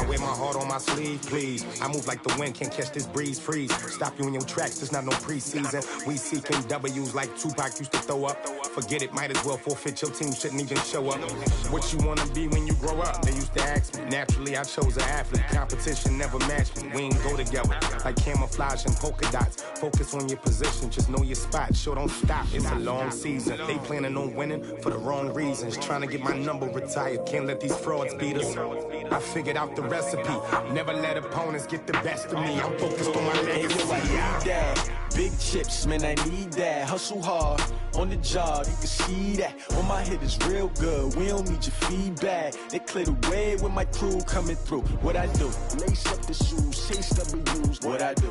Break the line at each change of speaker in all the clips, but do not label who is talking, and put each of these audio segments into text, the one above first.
wear my heart on my sleeve, please. I move like the wind, can't catch this breeze, freeze. Stop you in your tracks, there's not no preseason. We seeking W's like Tupac used to throw up. Forget it, might as well forfeit, your team shouldn't even show up. What you wanna be when you grow up? They used to ask me. Naturally, I chose an athlete. Competition never matched me. We ain't go together like camouflage and polka dots. Focus on your position, just know your spot. Sure, don't stop, it's a long season. They planning on winning for the wrong reasons. Trying to get my number retired, can't let these frauds beat us. I figured out the recipe. Never let opponents get the best of me. I'm focused on my legacy.
Big chips, man, I need that. Hustle hard on the job, you can see that. On my hit is real good, we don't need your feedback. They clear the way with my crew coming through. What I do? Lace up the shoes, chase W's. What I do?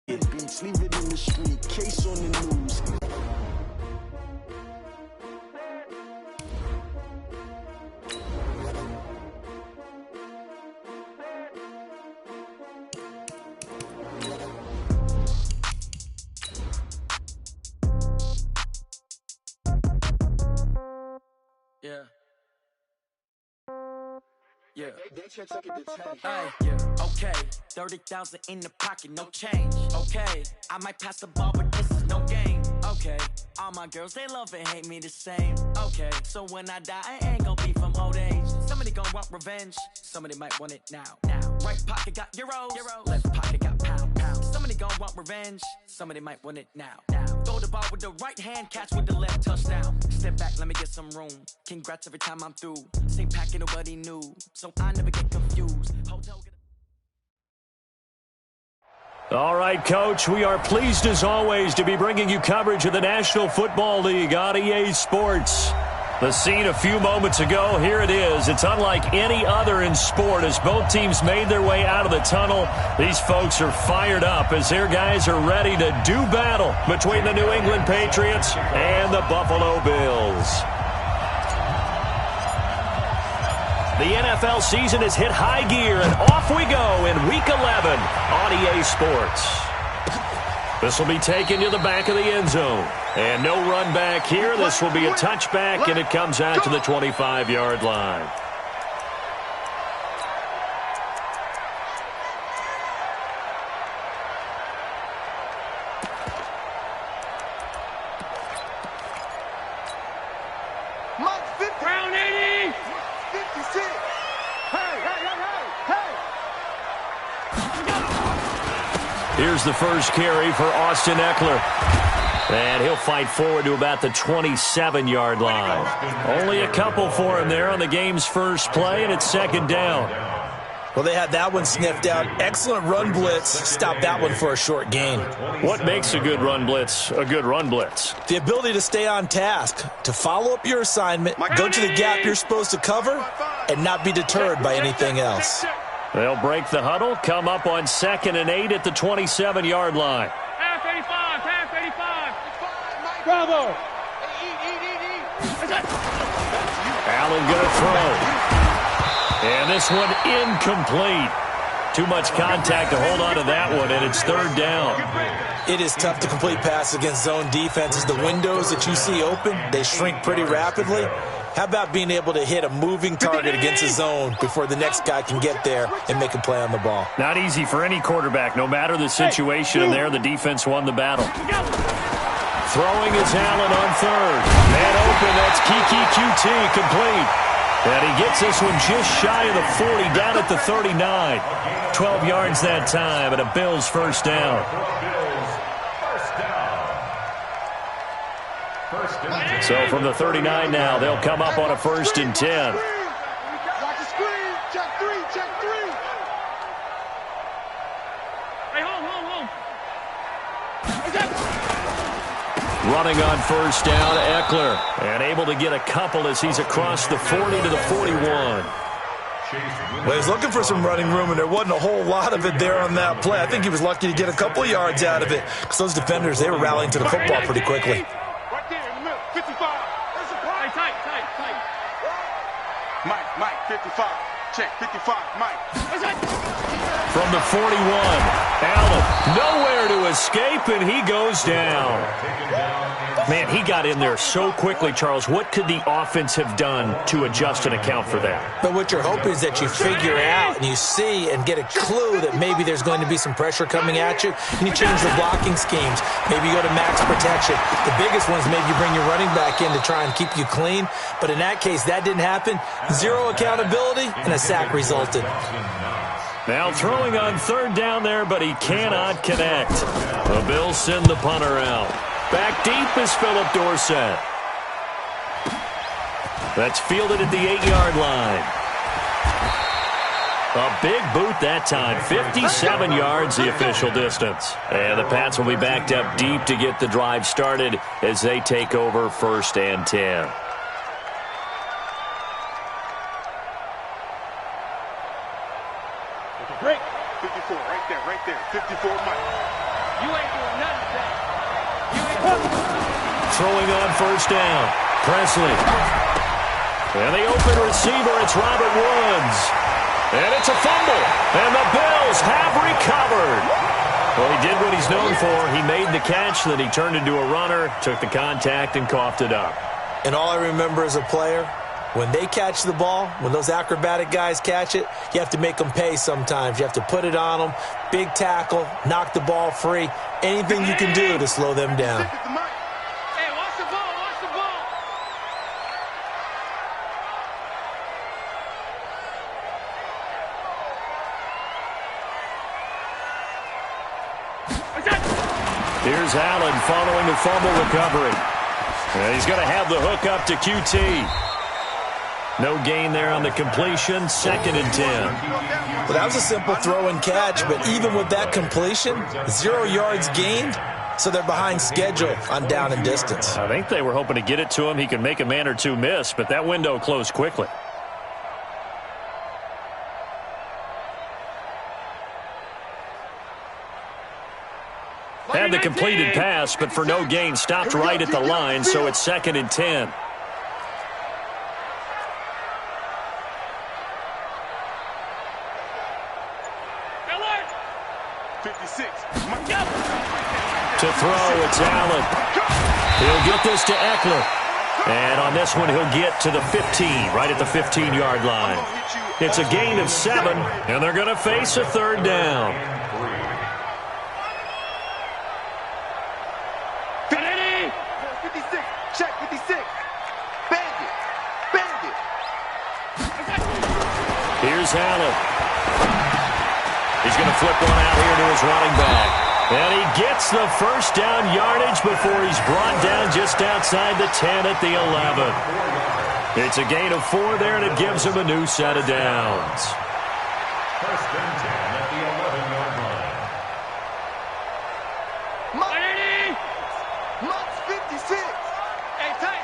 Beats, leave it in the street, case on the news.
Yeah. Okay. 30,000 in the pocket, no change. Okay. I might pass the ball, but this is no game. Okay. All my girls, they love and hate me the same. Okay. So when I die, I ain't gonna be from old age. Somebody gonna want revenge. Somebody might want it now. Right pocket got euros. Left pocket got pounds. Somebody gonna want revenge. Somebody might want it now. Throw the ball with the right hand, catch with the left, touchdown. Step back, let me get some room. Congrats every time I'm through. Same packet, nobody knew. So I never get confused.
All right, Coach, we are pleased as always to be bringing you coverage of the National Football League on EA Sports. The scene a few moments ago, here it is. It's unlike any other in sport as both teams made their way out of the tunnel. These folks are fired up as their guys are ready to do battle between the New England Patriots and the Buffalo Bills. The NFL season has hit high gear, and off we go in Week 11 on EA Sports. This will be taken to the back of the end zone. And no run back here. This will be a touchback, and it comes out to the 25-yard line. Here's the first carry for Austin Eckler. And he'll fight forward to about the 27-yard line. Only a couple for him there on the game's first play, and it's second down.
Well, they had that one sniffed out. Excellent run blitz. Stopped that one for a short gain.
What makes a good run blitz a good run blitz?
The ability to stay on task, to follow up your assignment, go to the gap you're supposed to cover, and not be deterred by anything else.
They'll break the huddle, come up on 2nd and 8 at the 27-yard line.
Half 85. Bravo.
Allen going to throw. And this one incomplete. Too much contact to hold on to that one, and it's third down.
It is tough to complete passes against zone defenses. The windows that you see open, they shrink pretty rapidly. How about being able to hit a moving target against a zone before the next guy can get there and make a play on the ball?
Not easy for any quarterback. No matter the situation in there, the defense won the battle. Throwing is Allen on third. Man open, that's Kiki QT complete. And he gets this one just shy of the 40, down at the 39. 12 yards that time, and a Bills first down. So from the 39 now, they'll come up on a 1st and 10. Running on first down, Eckler. And able to get a couple as he's across the 40 to the 41.
Well, he's looking for some running room, and there wasn't a whole lot of it there on that play. I think he was lucky to get a couple of yards out of it because those defenders, they were rallying to the football pretty quickly.
Mike, 55. Check, 55, Mike.
From the 41, Allen, nowhere to escape, and he goes down. Man, he got in there so quickly, Charles. What could the offense have done to adjust and account for that?
But what you're hoping is that you figure out and you see and get a clue that maybe there's going to be some pressure coming at you, and you change the blocking schemes. Maybe you go to max protection. The biggest one is maybe you bring your running back in to try and keep you clean. But in that case, that didn't happen. Zero accountability, and a sack resulted.
Now throwing on third down there, but he cannot connect. The Bills send the punter out. Back deep is Philip Dorsett. That's fielded at the 8-yard line. A big boot that time. 57 yards the official distance. And the Pats will be backed up deep to get the drive started as they take over 1st and 10.
Break. 54, right there. 54, Mike. You ain't doing nothing today.
Throwing on 1st down. Presley. And the open receiver, it's Robert Woods. And it's a fumble. And the Bills have recovered. Well, he did what he's known for. He made the catch, then he turned into a runner, took the contact, and coughed it up.
And all I remember as a player, when they catch the ball, when those acrobatic guys catch it, you have to make them pay sometimes. You have to put it on them, big tackle, knock the ball free, anything you can do to slow them down.
Hey, watch the ball, watch the ball.
Here's Allen following the fumble recovery. And he's going to have the hook up to QT. No gain there on the completion. 2nd and 10.
Well, that was a simple throw and catch, but even with that completion, 0 yards gained, so they're behind schedule on down and distance.
I think they were hoping to get it to him. He could make a man or two miss, but that window closed quickly. Had the completed pass, but for no gain, stopped right at the line, so it's 2nd and 10. To throw, it's Allen. He'll get this to Eckler. And on this one, he'll get to the 15, right at the 15-yard line. It's a gain of 7, and they're going to face a 3rd down. Here's Allen. He's going to flip one out here to his running back. And he gets the 1st down yardage before he's brought down just outside the 10 at the 11. It's a gain of 4 there, and it gives him a new set of downs.
1st and 10 at the 11-yard line.
Monk's 56. Hey, tight.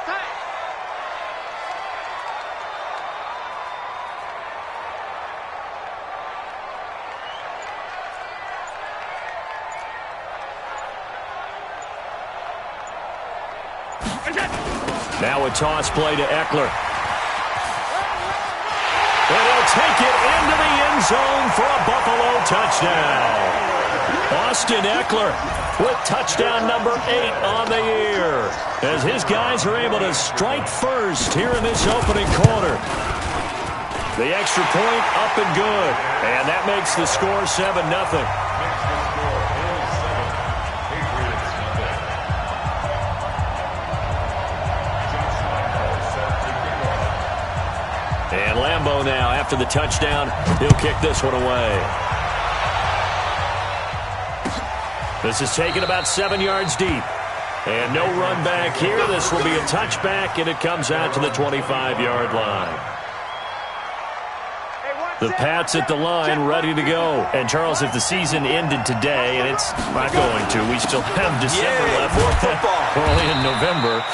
Now a toss play to Eckler. And he'll take it into the end zone for a Buffalo touchdown. Austin Eckler with touchdown number 8 on the year, as his guys are able to strike first here in this opening quarter. The extra point up and good, and that makes the score 7-0. And Lambeau now, after the touchdown, he'll kick this one away. This is taken about 7 yards deep. And no run back here. This will be a touchback, and it comes out to the 25-yard line. The Pats at the line, ready to go. And, Charles, if the season ended today, and it's not going to, we still have December left.
More football.
We're only in November.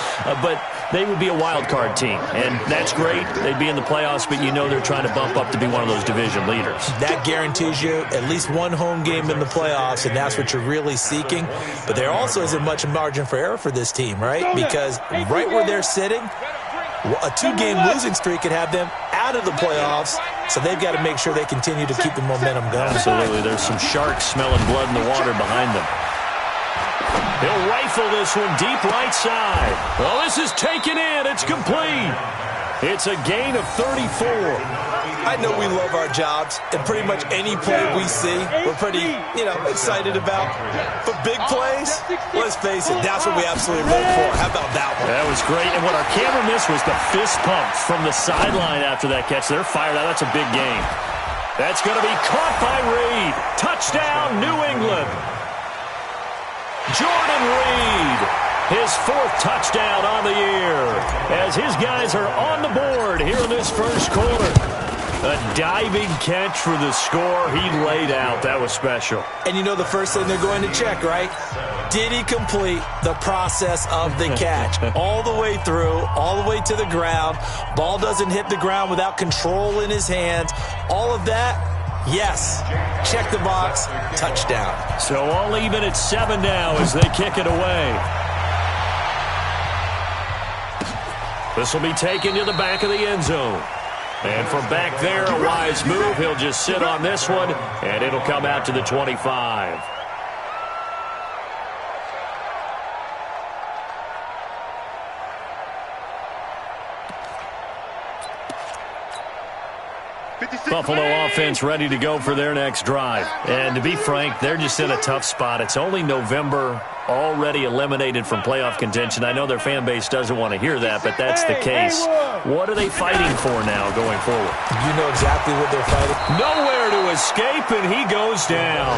But they would be a wild card team, and that's great. They'd be in the playoffs, but you know they're trying to bump up to be one of those division leaders.
That guarantees you at least one home game in the playoffs, and that's what you're really seeking. But there also isn't much margin for error for this team, right? Because right where they're sitting, a 2-game losing streak could have them out of the playoffs So they've got to make sure they continue to keep the momentum going.
Absolutely. There's some sharks smelling blood in the water behind them. He'll rifle this one deep right side. Well, this is taken in. It's complete. It's a gain of 34.
I know we love our jobs, and pretty much any play we see, we're pretty, excited about. For big plays, let's face it, that's what we absolutely live for. How about that one?
That was great, and what our camera missed was the fist pumps from the sideline after that catch. They're fired out. That's a big game. That's going to be caught by Reed. Touchdown, New England. Jordan Reed, his 4th touchdown on the year, as his guys are on the board here in this first quarter. A diving catch for the score. He laid out. That was special.
And you know the first thing they're going to check, right? Did he complete the process of the catch? All the way through, all the way to the ground. Ball doesn't hit the ground without control in his hands. All of that, yes. Check the box. Touchdown.
So all even at 7 now as they kick it away. This will be taken to the back of the end zone. And from back there, a wise move. He'll just sit on this one, and it'll come out to the 25. Buffalo offense ready to go for their next drive. And to be frank, they're just in a tough spot. It's only November, already eliminated from playoff contention. I know their fan base doesn't want to hear that, but that's the case. What are they fighting for now going forward?
You know exactly what they're fighting.
Nowhere to escape, and he goes down.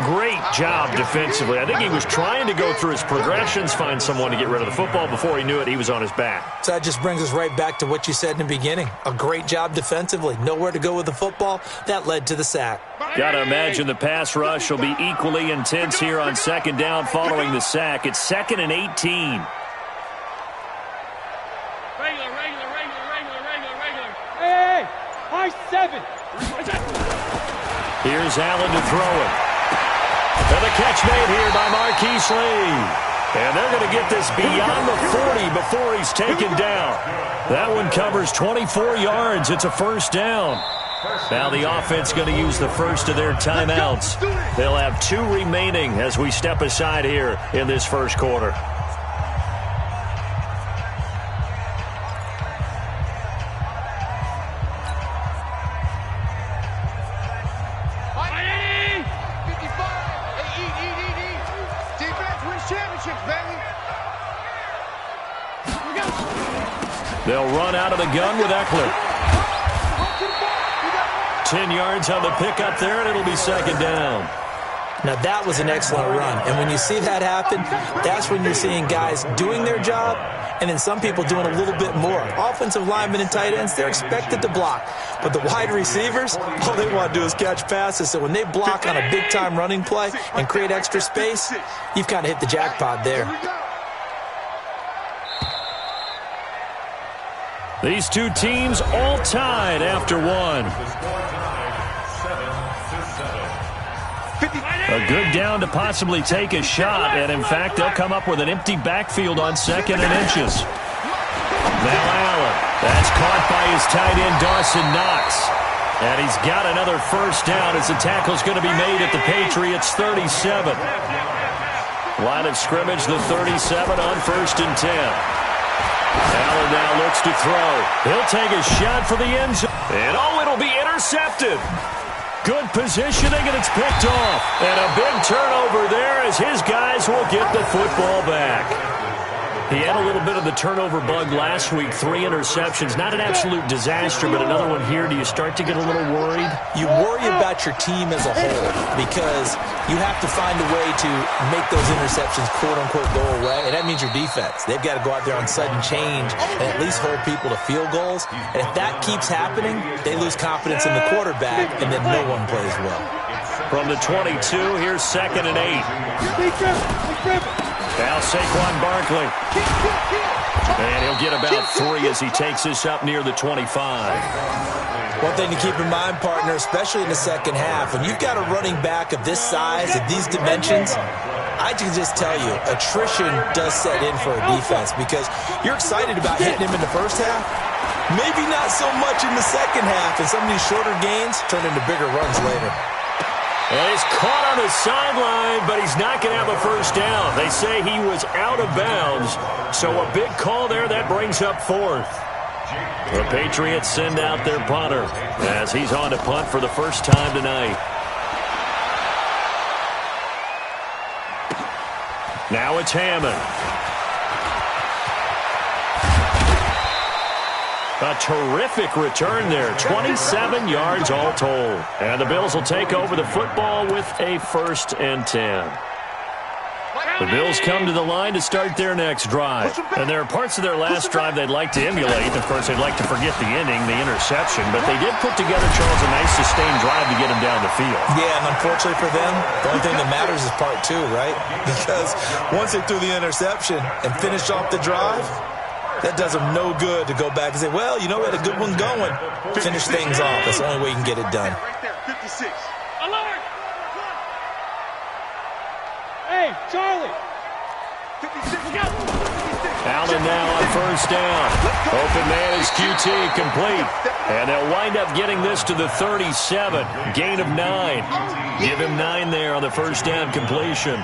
Great job defensively. I think he was trying to go through his progressions, find someone to get rid of the football. Before he knew it, he was on his back.
So that just brings us right back to what you said in the beginning. A great job defensively. Nowhere to go with the football. That led to the sack.
Got to imagine the pass rush will be equally intense here on 2nd down following the sack. It's 2nd and 18.
Hey, high 7.
Here's Allen to throw it. And the catch made here by Marquise Lee. And they're going to get this beyond the 40 before he's taken down. That one covers 24 yards. It's a 1st down. Now the offense going to use the first of their timeouts. They'll have 2 remaining as we step aside here in this first quarter. They'll run out of the gun with Eckler. 10 yards on the pickup there, and it'll be 2nd down.
Now, that was an excellent run. And when you see that happen, that's when you're seeing guys doing their job and then some people doing a little bit more. Offensive linemen and tight ends, they're expected to block. But the wide receivers, all they want to do is catch passes. So when they block on a big-time running play and create extra space, you've kind of hit the jackpot there.
These two teams all tied after 1. A good down to possibly take a shot, and in fact, they'll come up with an empty backfield on 2nd and inches. Now Allen, that's caught by his tight end Dawson Knox. And he's got another 1st down as the tackle's going to be made at the Patriots' 37. Line of scrimmage, the 37 on 1st and 10. Allen now looks to throw. He'll take a shot for the end zone. And it'll be intercepted. Good positioning, and it's picked off. And a big turnover there as his guys will get the football back. He had a little bit of the turnover bug last week, 3 interceptions. Not an absolute disaster, but another one here. Do you start to get a little worried?
You worry about your team as a whole because you have to find a way to make those interceptions, quote-unquote, go away, and that means your defense. They've got to go out there on sudden change and at least hold people to field goals. And if that keeps happening, they lose confidence in the quarterback, and then no one plays well.
From the 22, here's 2nd and 8. Now Saquon Barkley. And he'll get about 3 as he takes this up near the 25.
One thing to keep in mind, partner, especially in the second half, when you've got a running back of this size, of these dimensions, I can just tell you, attrition does set in for a defense because you're excited about hitting him in the first half, Maybe not so much in the second half, and some of these shorter gains turn into bigger runs later.
And he's caught on the sideline, but he's not going to have a first down. They say he was out of bounds, so a big call there. That brings up fourth. The Patriots send out their punter as he's on to punt for the first time tonight. Now it's Hammond. A terrific return there. 27 yards all told. And the Bills will take over the football with a 1st and 10. The Bills come to the line to start their next drive. And there are parts of their last drive they'd like to emulate. Of course, they'd like to forget the ending, the interception. But they did put together, Charles, a nice sustained drive to get him down the field.
Yeah, and unfortunately for them, the only thing that matters is part 2, right? Because once they threw the interception and finished off the drive, that does them no good to go back and say, well, you know, we had a good one going. Finish things off. That's the only way you can get it done.
Right there, 56.
Alert! Hey, Charlie!
56.
Allen now on first down. Open man is QT, complete. And they'll wind up getting this to the 37. Gain of 9. Give him 9 there on the first down completion.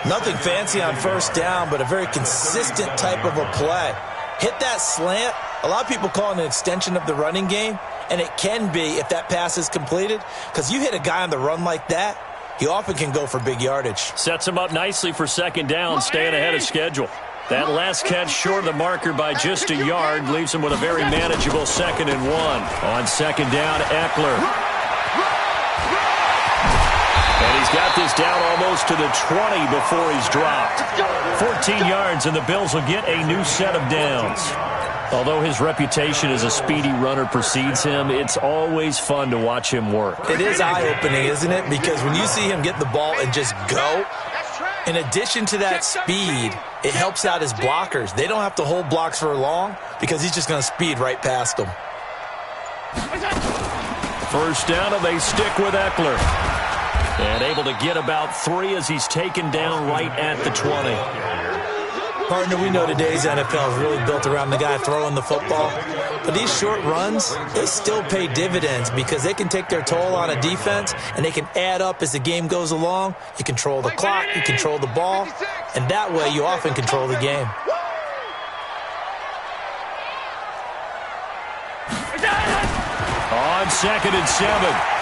Nothing fancy on first down, but a very consistent type of a play. Hit that slant. A lot of people call it an extension of the running game, and it can be if that pass is completed, because you hit a guy on the run like that, he often can go for big yardage.
Sets him up nicely for second down, staying ahead of schedule. That last catch short of the marker by just a yard leaves him with a very manageable 2nd and 1. On second down, Eckler. And he's got this down almost to the 20 before he's dropped. 14 yards, and the Bills will get a new set of downs. Although his reputation as a speedy runner precedes him, it's always fun to watch him work.
It is eye-opening, isn't it? Because when you see him get the ball and just go, in addition to that speed, it helps out his blockers. They don't have to hold blocks for long because he's just going to speed right past them.
First down, and they stick with Eckler. And able to get about 3 as he's taken down right at the 20.
Partner, we know today's NFL is really built around the guy throwing the football. But these short runs, they still pay dividends because they can take their toll on a defense and they can add up as the game goes along. You control the clock, you control the ball, and that way you often control the game.
On 2nd and 7,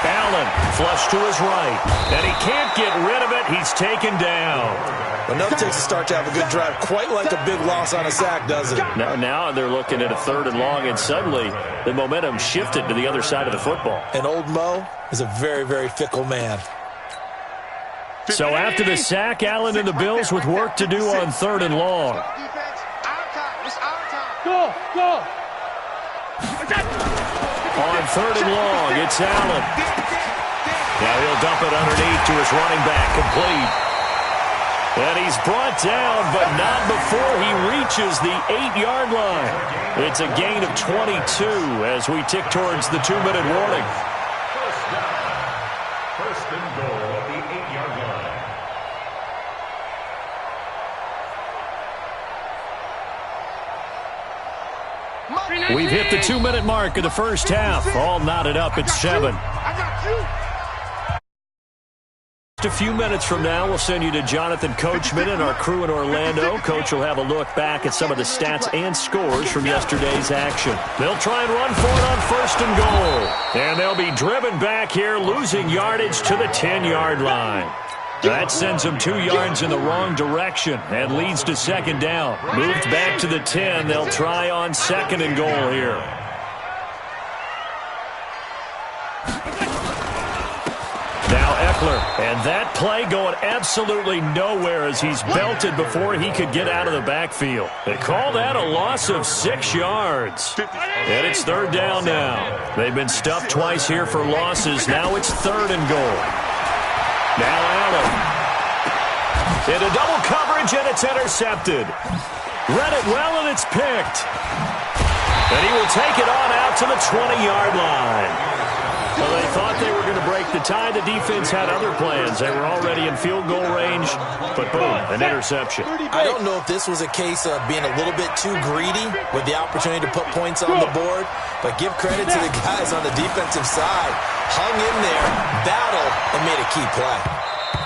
Allen flush to his right, and he can't get rid of it. He's taken down.
Enough takes to start to have a good drive, quite like a big loss on a sack, doesn't it?
Now they're looking at a 3rd and long, and suddenly the momentum shifted to the other side of the football.
And old Mo is a very, very fickle man.
So after the sack, Allen and the Bills with work to do on 3rd and long.
Go!
On 3rd and long, it's Allen. Now he'll dump it underneath to his running back, complete. And he's brought down, but not before he reaches the 8-yard line. It's a gain of 22 as we tick towards the 2-minute warning.
First down. First and goal at the 8-yard line.
We've hit the 2-minute mark of the first half. All knotted up at 7. Just a few minutes from now, we'll send you to Jonathan Coachman and our crew in Orlando. Coach will have a look back at some of the stats and scores from yesterday's action. They'll try and run for it on 1st and goal. And they'll be driven back here, losing yardage to the 10-yard line. That sends them 2 yards in the wrong direction and leads to 2nd down. Moved back to the 10. They'll try on 2nd and goal here. Now Eckler, and that play going absolutely nowhere as he's belted before he could get out of the backfield. They call that a loss of 6 yards. And it's 3rd down now. They've been stuffed twice here for losses. Now it's 3rd and goal. Now Allen. Into double coverage, and it's intercepted. Read it well, and it's picked. And he will take it on out to the 20-yard line. Well, they thought they were going to break the tie. The defense had other plans. They were already in field goal range, but boom, an interception.
I don't know if this was a case of being a little bit too greedy with the opportunity to put points on the board, but give credit to the guys on the defensive side. Hung in there, battled, and made a key play.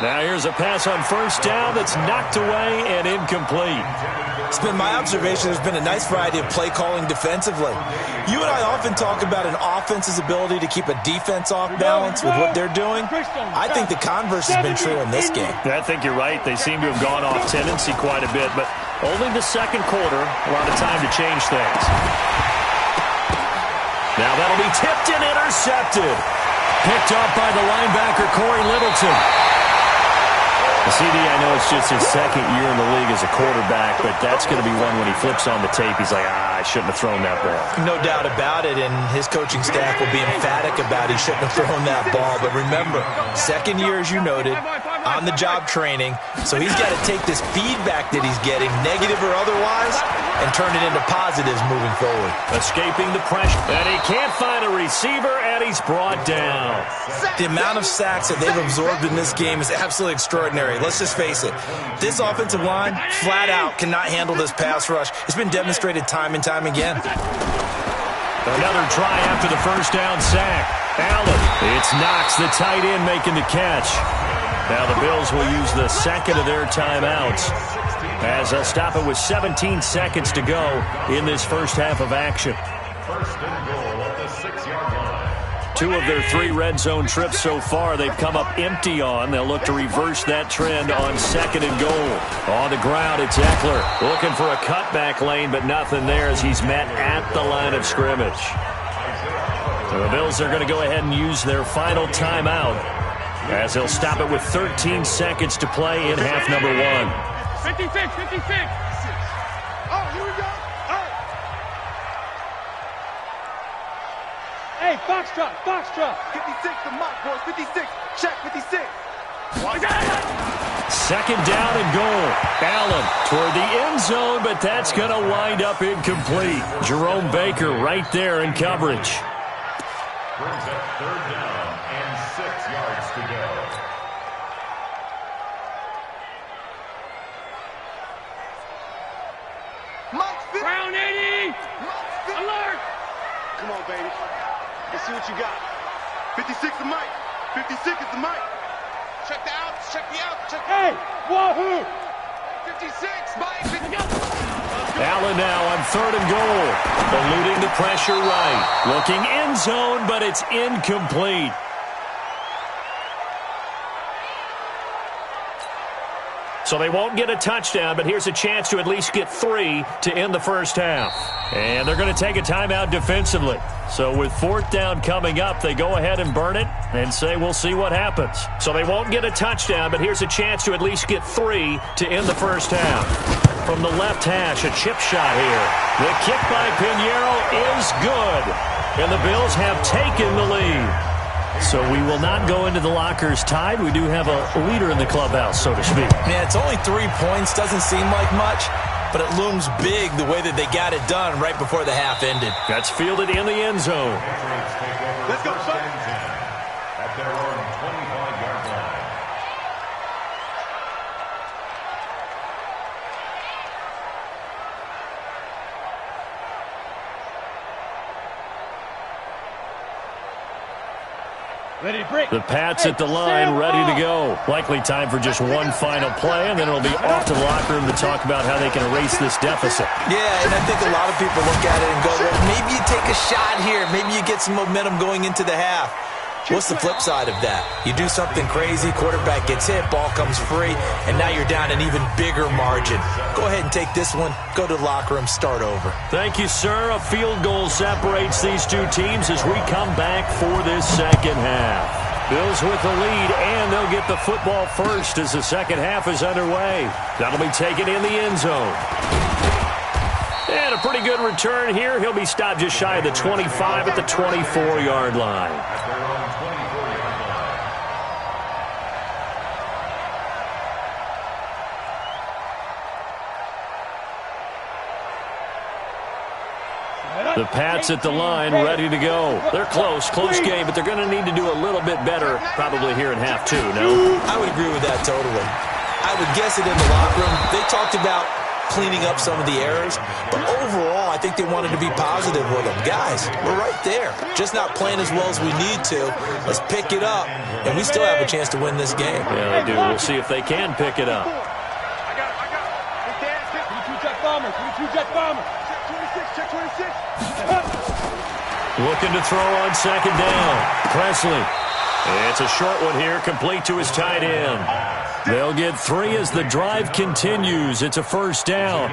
Now here's a pass on first down that's knocked away and incomplete.
It's been my observation there's been a nice variety of play calling defensively. You and I often talk about an offense's ability to keep a defense off balance with what they're doing. I think the converse has been true in this game.
I think you're right. They seem to have gone off tendency quite a bit, but only the second quarter, a lot of time to change things. Now that'll be tipped and intercepted. Picked up by the linebacker, Corey Littleton. CD, I know it's just his second year in the league as a quarterback, but that's going to be one when he flips on the tape. He's like, I shouldn't have thrown that ball.
No doubt about it, and his coaching staff will be emphatic about he shouldn't have thrown that ball. But remember, second year, as you noted, on-the-job training, so he's got to take this feedback that he's getting, negative or otherwise, and turn it into positives moving forward.
Escaping the pressure, and he can't find a receiver, and he's brought down.
The amount of sacks that they've absorbed in this game is absolutely extraordinary. Let's just face it. This offensive line, flat out, cannot handle this pass rush. It's been demonstrated time and time again.
Another try after the first down sack. Allen, it's Knox, the tight end, making the catch. Now the Bills will use the second of their timeouts as they'll stop it with 17 seconds to go in this first half of action.
First and goal at the 6-yard line.
2 of their 3 red zone trips so far they've come up empty on. They'll look to reverse that trend on second and goal. On the ground, it's Eckler looking for a cutback lane, but nothing there as he's met at the line of scrimmage. So the Bills are going to go ahead and use their final timeout as they'll stop it with 13 seconds to play in half number 1.
56, 56. Oh, here we go. Hey, Foxtrot, Foxtrot.
56, the mock boys, 56. Check, 56.
Second down and goal. Allen toward the end zone, but that's going to wind up incomplete. Jerome Baker right there in coverage.
Brings up third down and 6 yards to go.
Brown 80. Alert.
Come on, baby. Let's see what you got. 56 the mic. 56 is the mic. Check the outs. Check the outs. Check the
Hey, wahoo.
56, Mike.
Allen now on third and goal. Eluding the pressure right. Looking end zone, but it's incomplete. So they won't get a touchdown, but here's a chance to at least get 3 to end the first half. And they're going to take a timeout defensively. So with fourth down coming up, they go ahead and burn it and say we'll see what happens. So they won't get a touchdown, but here's a chance to at least get 3 to end the first half. From the left hash, a chip shot here. The kick by Pinheiro is good. And the Bills have taken the lead. So we will not go into the lockers tied. We do have a leader in the clubhouse, so to speak.
Yeah, it's only 3 points. Doesn't seem like much, but it looms big the way that they got it done right before the half ended.
That's fielded in the end zone.
Let's go, son. At their own 25-yard line.
Ready to break.
The Pats at the line, ready to go. Likely time for just one final play, and then it'll be off to the locker room to talk about how they can erase this deficit.
Yeah, and I think a lot of people look at it and go, well, maybe you take a shot here. Maybe you get some momentum going into the half. What's the flip side of that? You do something crazy, quarterback gets hit, ball comes free, and now you're down an even bigger margin. Go ahead and take this one, go to the locker room, start over.
Thank you, sir. A field goal separates these two teams as we come back for this second half. Bills with the lead, and they'll get the football first as the second half is underway. That'll be taken in the end zone. And a pretty good return here. He'll be stopped just shy of the 25 at the 24-yard line. The Pats at the line, ready to go. They're close game, but they're going to need to do a little bit better probably here in half two, no?
I would agree with that totally. I would guess it in the locker room. They talked about cleaning up some of the errors, but overall, I think they wanted to be positive with them. Guys, we're right there. Just not playing as well as we need to. Let's pick it up, and we still have a chance to win this game.
Yeah, they do. We'll see if they can pick it up.
I got it. 22 jet bomber. 22 jet bomber. Check 26.
Looking to throw on second down. Presley. It's a short one here, complete to his tight end. They'll get 3 as the drive continues. It's a first down.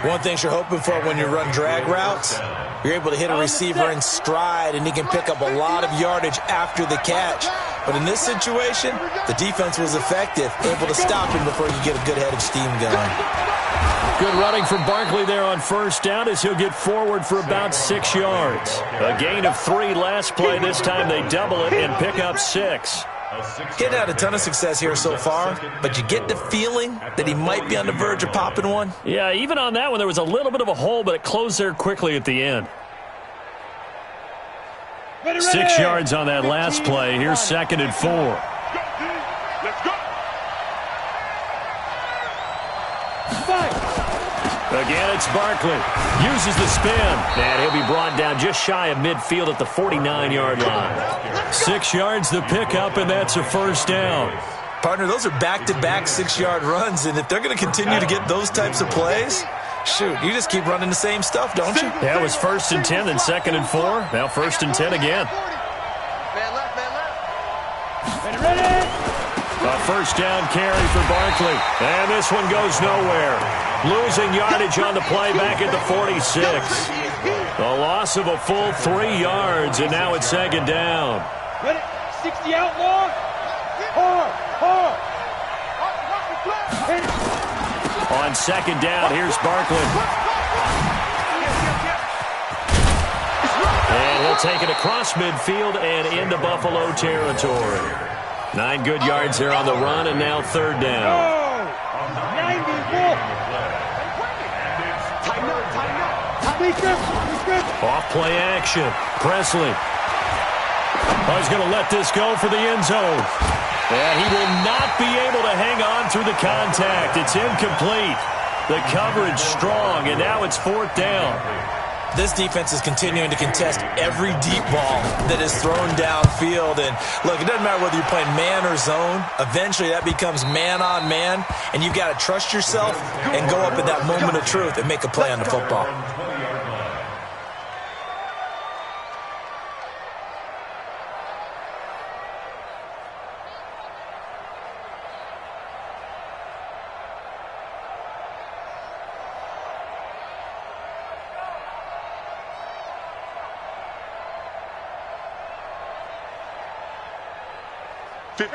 One thing you're hoping for when you run drag routes, you're able to hit a receiver in stride, and he can pick up a lot of yardage after the catch. But in this situation, the defense was effective, able to stop him before you get a good head of steam going.
Good running from Barkley there on first down as he'll get forward for about 6 yards. A gain of 3 last play. This time they double it and pick up 6.
He's had a ton of success here so far, but you get the feeling that he might be on the verge of popping one.
Yeah, even on that one, there was a little bit of a hole, but it closed there quickly at the end. 6 yards on that last play. Here's 2nd and 4.
Let's go.
Again, it's Barkley. Uses the spin. And he'll be brought down just shy of midfield at the 49-yard line. 6 yards the pickup, and that's a first down.
Partner, those are back-to-back 6-yard runs, and if they're going to continue to get those types of plays, shoot, you just keep running the same stuff, don't you?
Yeah, it was 1st and 10, then 2nd and 4. Now 1st and 10 again.
Man left. Ready.
A first down carry for Barkley. And this one goes nowhere. Losing yardage on the play back at the 46. A loss of a full 3 yards, and now it's 2nd down.
Ready. 60 outlaw. Hard.
On 2nd down, here's Barkley. And he'll take it across midfield and into Buffalo territory. 9 good yards there on the run, and now 3rd down. Off play action. Presley. He's going to let this go for the end zone. And he will not be able to hang on through the contact. It's incomplete. The coverage strong, and now it's 4th down.
This defense is continuing to contest every deep ball that is thrown downfield. And look, it doesn't matter whether you're playing man or zone. Eventually that becomes man on man, and you've got to trust yourself and go up at that moment of truth and make a play on the football.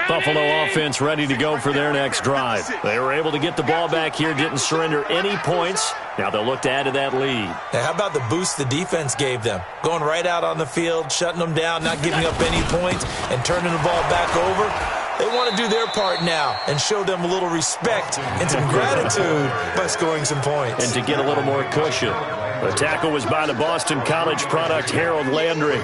Buffalo offense ready to go for their next drive. They were able to get the ball back here, didn't surrender any points. Now they'll look to add to that lead.
Now, how about the boost the defense gave them? Going right out on the field, shutting them down, not giving up any points, and turning the ball back over. They want to do their part now and show them a little respect and some gratitude by scoring some points.
And to get a little more cushion. The tackle was by the Boston College product, Harold Landry.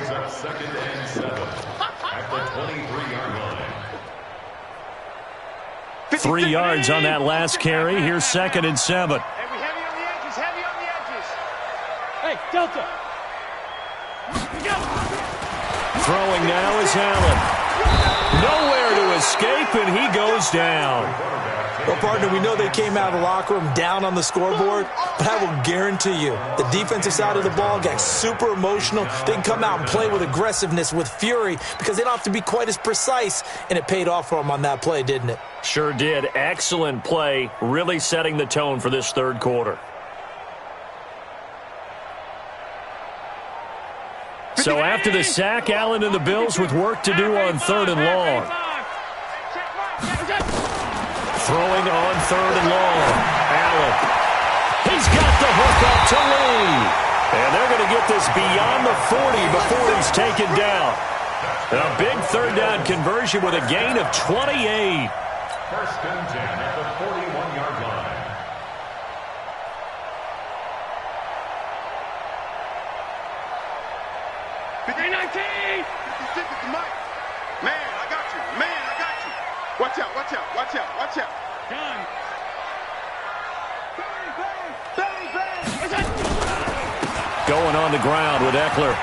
3 yards on that last carry. Here's 2nd and 7.
Hey, we heavy on the edges. Hey, Delta.
Throwing now is Allen. Nowhere to escape, and he goes down.
Well, partner, we know they came out of the locker room down on the scoreboard, but I will guarantee you the defensive side of the ball got super emotional. They can come out and play with aggressiveness, with fury, because they don't have to be quite as precise, and it paid off for them on that play, didn't it?
Sure did. Excellent play, really setting the tone for this 3rd quarter. So after the sack, Allen and the Bills with work to do on 3rd and long. Throwing on 3rd and long. Allen. He's got the hook up to Lee. And they're going to get this beyond the 40 before he's taken down. A big 3rd down conversion with a gain of 28.
1st and 10 at the 41-yard line.
19! 56 is the mic. Man, I got you. Man, I got you. Watch out, watch out, watch out, watch out.
Done.
Bang, bang!
Going on the ground with Eckler.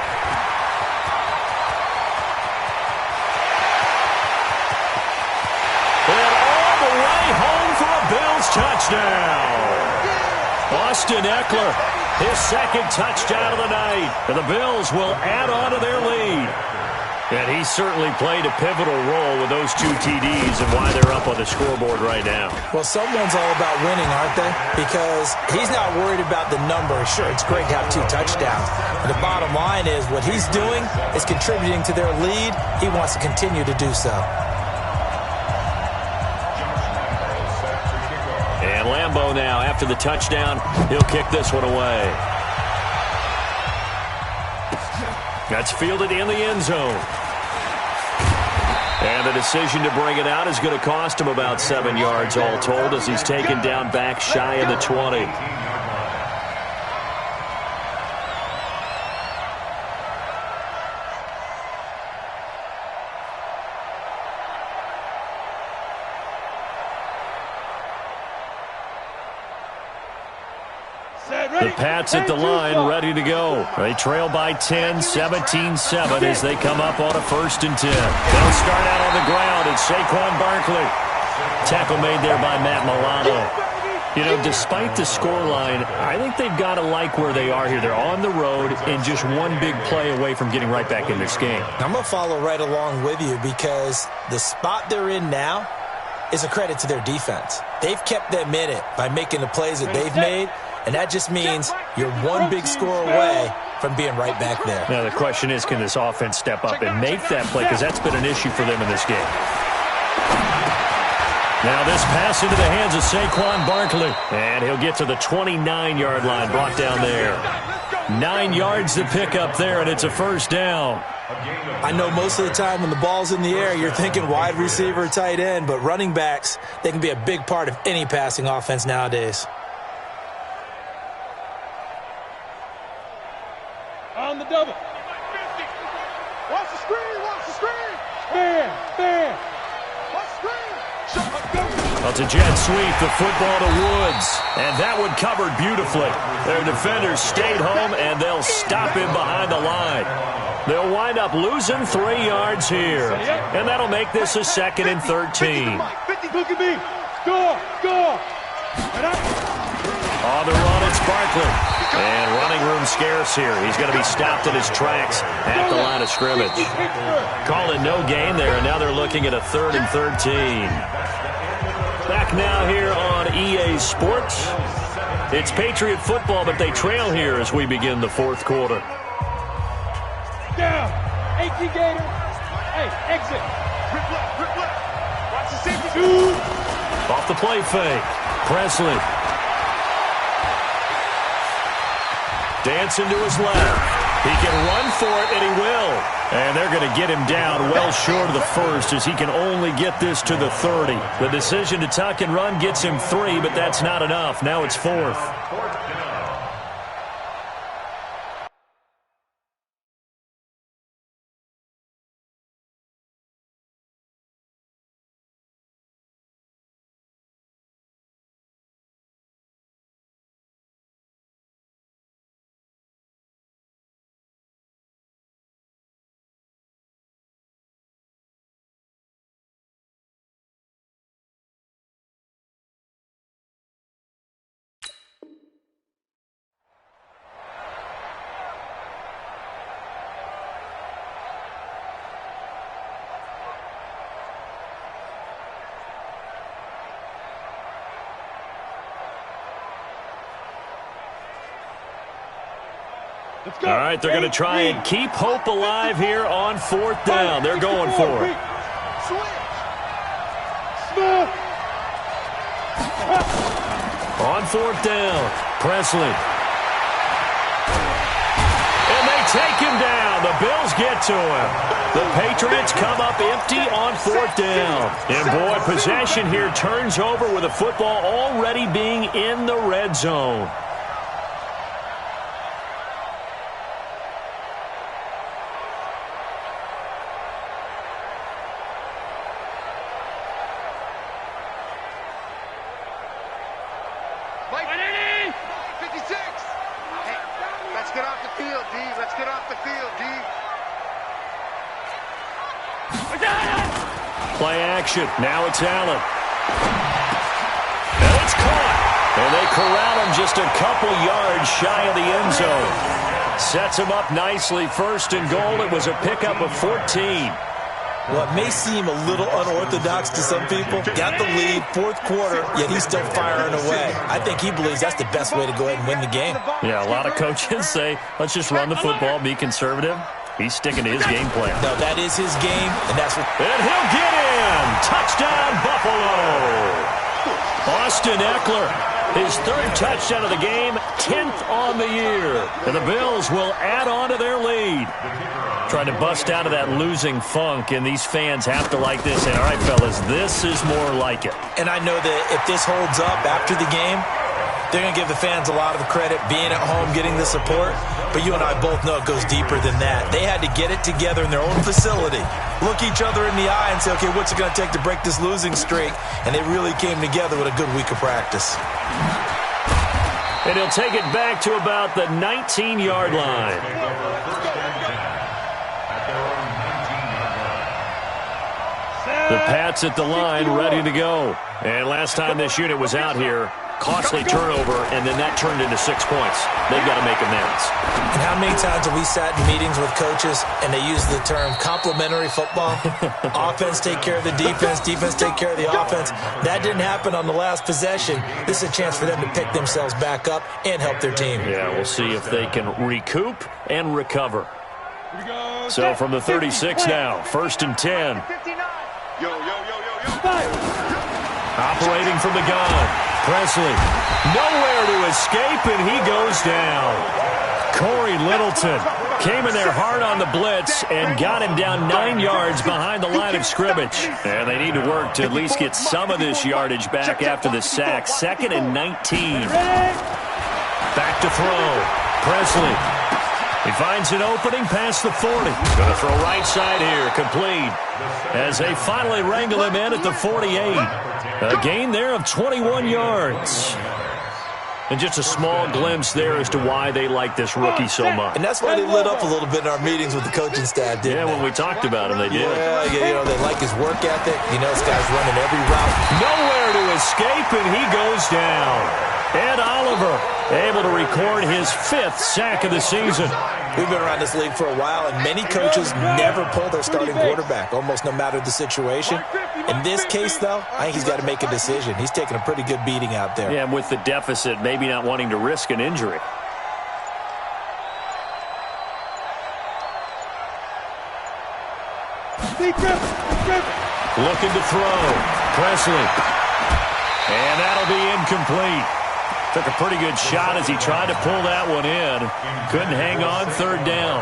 And all the way home for a Bills touchdown. Austin Eckler, his second touchdown of the night. And the Bills will add on to their lead. And he certainly played a pivotal role with those 2 TDs and why they're up on the scoreboard right now.
Well, someone's all about winning, aren't they? Because he's not worried about the number. Sure, it's great to have 2 touchdowns. But the bottom line is what he's doing is contributing to their lead. He wants to continue to do so.
And Lambeau now, after the touchdown, he'll kick this one away. That's fielded in the end zone. And the decision to bring it out is going to cost him about 7 yards all told as he's taken down back shy of the 20. The Pats at the line, ready to go. They trail by 10, 17-7 as they come up on a 1st and 10. They'll start out on the ground, and Saquon Barkley. Tackle made there by Matt Milano. You know, despite the scoreline, I think they've got to like where they are here. They're on the road and just one big play away from getting right back in this game.
I'm going to follow right along with you because the spot they're in now is a credit to their defense. They've kept them in it by making the plays that they've made. And that just means you're one big score away from being right back there.
Now, the question is, can this offense step up and make that play? Because that's been an issue for them in this game. Now, this pass into the hands of Saquon Barkley. And he'll get to the 29-yard line, brought down there. 9 yards to pick up there, and it's a 1st down.
I know most of the time when the ball's in the air, you're thinking wide receiver, tight end. But running backs, they can be a big part of any passing offense nowadays.
On the double.
Watch the screen, watch the screen.
Stand.
Watch the screen.
Well, it's a jet sweep, the football to Woods. And that one covered beautifully. Their defenders stayed home, and they'll stop him behind the line. They'll wind up losing 3 yards here. And that'll make this a 2nd and 13.
Look at me. Score.
On the run, it's Barkley. And running room scarce here. He's going to be stopped in his tracks at the line of scrimmage. Calling no gain there, and now they're looking at a 3rd and 13. Back now here on EA Sports. It's Patriot football, but they trail here as we begin the 4th quarter.
Down. 18 Gator. Hey, exit.
Rip left. Watch the safety.
Shoot.
Off the play fake. Presley. Dancing to his left. He can run for it, and he will. And they're going to get him down well short of the 1st as he can only get this to the 30. The decision to tuck and run gets him 3, but that's not enough. Now it's 4th. All right, they're going to try and keep hope alive here on 4th down. They're going for it. On 4th down, Presley. And they take him down. The Bills get to him. The Patriots come up empty on 4th down. And boy, possession here turns over with the football already being in the red zone. Play action. Now it's Allen. And it's caught. And they corral him just a couple yards shy of the end zone. Sets him up nicely. First and goal. It was a pickup of 14.
Well, it may seem a little unorthodox to some people. Got the lead, fourth quarter, yet he's still firing away. I think he believes that's the best way to go ahead and win the game.
Yeah, a lot of coaches say, let's just run the football, be conservative. He's sticking to his game plan.
No, that is his game, and that's what...
And he'll get in! Touchdown, Buffalo! Austin Eckler, his third touchdown of the game, 10th on the year. And the Bills will add on to their lead. Trying to bust out of that losing funk, and these fans have to like this. And all right, fellas, this is more like it.
And I know that if this holds up after the game, they're going to give the fans a lot of credit, being at home, getting the support. But you and I both know it goes deeper than that. They had to get it together in their own facility, look each other in the eye and say, okay, what's it going to take to break this losing streak? And they really came together with a good week of practice.
And he'll take it back to about the 19-yard line. The Pats at the line, ready to go. And last time this unit was out here, costly turnover, and then that turned into 6 points. They've got to make amends.
And how many times have we sat in meetings with coaches and they use the term complementary football? Offense take care of the defense, defense take care of the offense. That didn't happen on the last possession. This is a chance for them to pick themselves back up and help their team.
Yeah, we'll see if they can recoup and recover. So from the 36 now, 1st and 10. Operating from the gun, Presley. Nowhere to escape, and he goes down. Corey Littleton came in there hard on the blitz and got him down 9 yards behind the line of scrimmage. And they need to work to at least get some of this yardage back after the sack. 2nd and 19. Back to throw. Presley. He finds an opening past the 40. Going to throw right side here, complete. As they finally wrangle him in at the 48. A gain there of 21 yards. And just a small glimpse there as to why they like this rookie so much.
And that's why they lit up a little bit in our meetings with the coaching staff, didn't they?
When we talked about him, they did.
Yeah, you know, they like his work ethic. You know, this guy's running every route.
Nowhere to escape, and he goes down. Ed Oliver able to record his 5th sack of the season.
We've been around this league for a while, and many coaches never pull their starting quarterback, almost no matter the situation. In this case, though, I think he's got to make a decision. He's taking a pretty good beating out there.
Yeah, and with the deficit, maybe not wanting to risk an injury. Looking to throw. Presley. And that'll be incomplete. Took a pretty good shot as he tried to pull that one in. Couldn't hang on, 3rd down.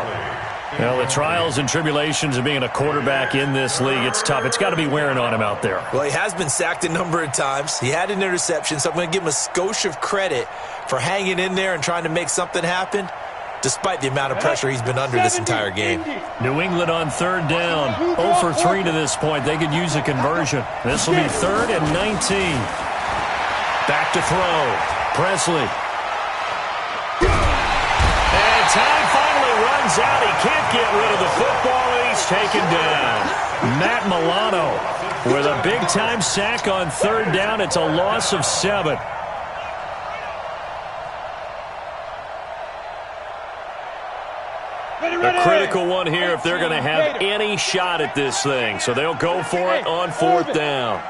Well, the trials and tribulations of being a quarterback in this league, it's tough. It's got to be wearing on him out there.
Well, he has been sacked a number of times. He had an interception, so I'm going to give him a skosh of credit for hanging in there and trying to make something happen, despite the amount of pressure he's been under this entire game.
New England on 3rd down. 0 for 3 to this point. They could use a conversion. This will be 3rd and 19. Back to throw. Presley. And time finally runs out. He can't get rid of the football, and he's taken down. Matt Milano with a big-time sack on 3rd down. It's a loss of 7. A critical one here if they're going to have any shot at this thing. So they'll go for it on 4th down.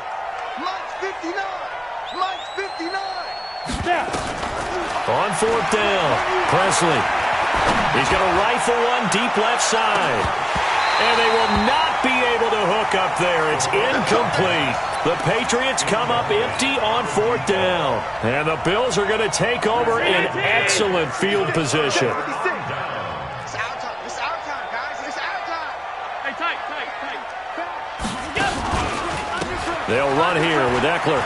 On 4th down, Presley. He's going to rifle one deep left side. And they will not be able to hook up there. It's incomplete. The Patriots come up empty on 4th down. And the Bills are going to take over in excellent field position.
It's our time. It's our time, guys. It's our time. Hey, tight.
They'll run here with Eckler.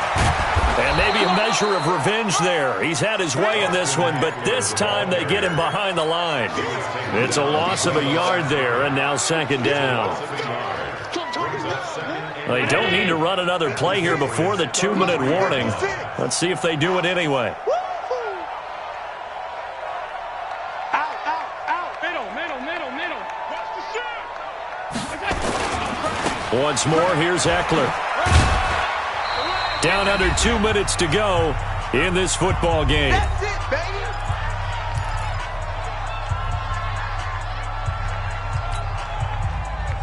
And maybe a measure of revenge there. He's had his way in this one, but this time they get him behind the line. It's a loss of a yard there, and now 2nd down. They don't need to run another play here before the 2-minute warning. Let's see if they do it anyway.
Out. Middle. Watch the shot.
Once more, here's Eckler. Down under 2 minutes to go in this football game.
That's it, baby.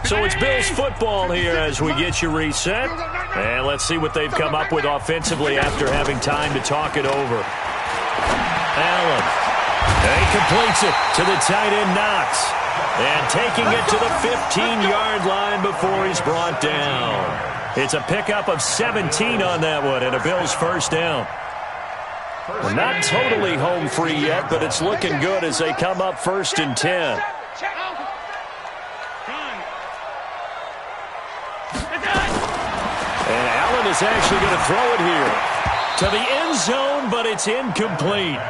So it's Bills football here as we get you reset. And let's see what they've come up with offensively after having time to talk it over. Allen. And he completes it to the tight end Knox. And taking it to the 15-yard line before he's brought down. It's a pickup of 17 on that one and a Bills first down. We're not totally home free yet, but it's looking good as they come up 1st and 10. And Allen is actually going to throw it here to the end zone, but it's incomplete.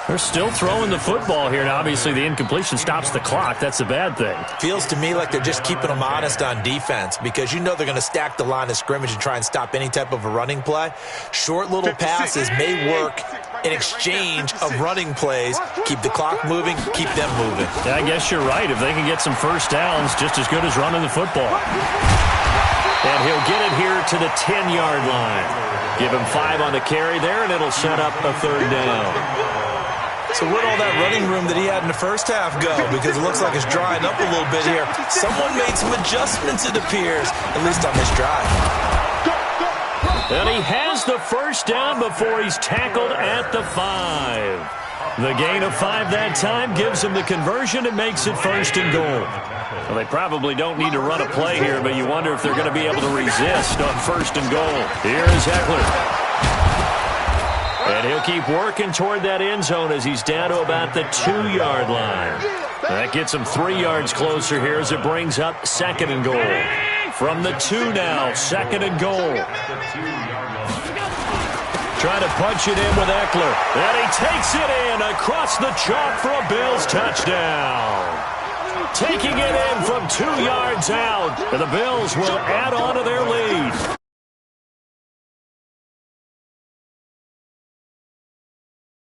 They're still throwing the football here, and obviously the incompletion stops the clock. That's the bad thing.
Feels to me like they're just keeping them honest on defense because you know they're going to stack the line of scrimmage and try and stop any type of a running play. Short little passes may work in exchange of running plays. Keep the clock moving, keep them moving.
Yeah, I guess you're right. If they can get some first downs, just as good as running the football. And he'll get it here to the 10-yard line. Give him 5 on the carry there, and it'll set up a 3rd down.
So where'd all that running room that he had in the first half go? Because it looks like it's drying up a little bit here. Someone made some adjustments, it appears, at least on this drive.
And he has the first down before he's tackled at the 5. The gain of 5 that time gives him the conversion and makes it 1st and goal. Well, they probably don't need to run a play here, but you wonder if they're going to be able to resist on 1st and goal. Here is Eckler. And he'll keep working toward that end zone as he's down to about the 2-yard line. That gets him 3 yards closer here as it brings up 2nd and goal. From the 2 now, 2nd and goal. Trying to punch it in with Eckler. And he takes it in across the chalk for a Bills touchdown. Taking it in from 2 yards out. And the Bills will add on to their lead.